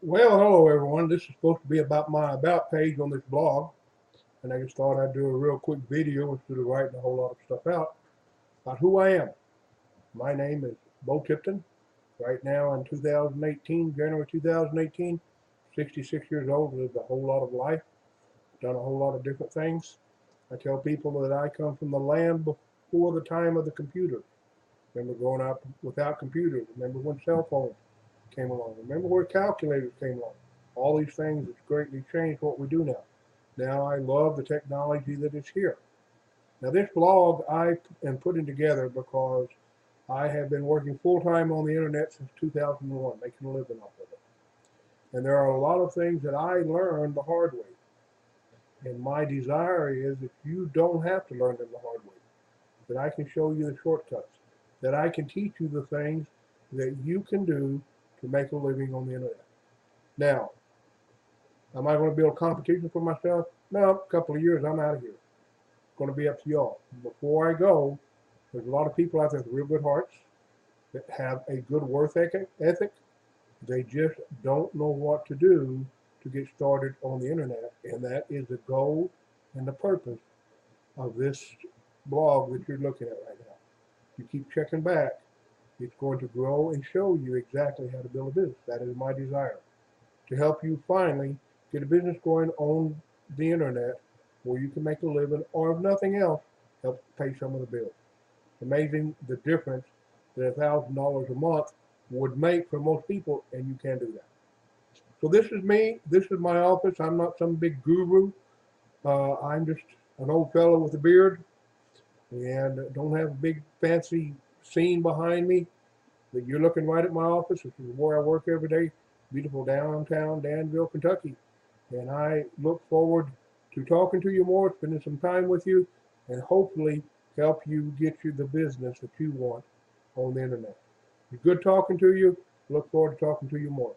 Well, hello everyone. This is supposed to be about my about page on this blog, and I just thought I'd do a real quick video instead of writing a whole lot of stuff out about who I am. My name is Bo Tipton. Right now in 2018, January 2018, 66 years old, lived a whole lot of life, done a whole lot of different things. I tell people that I come from the land before the time of the computer. Remember growing up without computers. Remember when cell phones came along. Remember where calculators came along. All these things have greatly changed what we do now. Now I love the technology that is here. Now this blog I am putting together because I have been working full time on the internet since 2001, making a living off of it. And there are a lot of things that I learned the hard way. And my desire is that you don't have to learn them the hard way, that I can show you the shortcuts, that I can teach you the things that you can do to make a living on the internet. Now, am I going to build competition for myself? No, a couple of years, I'm out of here. It's going to be up to y'all. Before I go, there's a lot of people out there with real good hearts that have a good work ethic. They just don't know what to do to get started on the internet. And that is the goal and the purpose of this blog that you're looking at right now. You keep checking back, it's going to grow and show you exactly how to build a business. That is my desire, to help you finally get a business going on the internet where you can make a living, or if nothing else, help pay some of the bills. Amazing the difference that $1,000 a month would make for most people, and you can do that. So this is me. This is my office. I'm not some big guru. I'm just an old fellow with a beard and don't have a big fancy scene behind me. But you're looking right at my office. This is where I work every day. Beautiful downtown Danville, Kentucky. And I look forward to talking to you more, spending some time with you, and hopefully help you get you the business that you want on the internet. It's good talking to you. Look forward to talking to you more.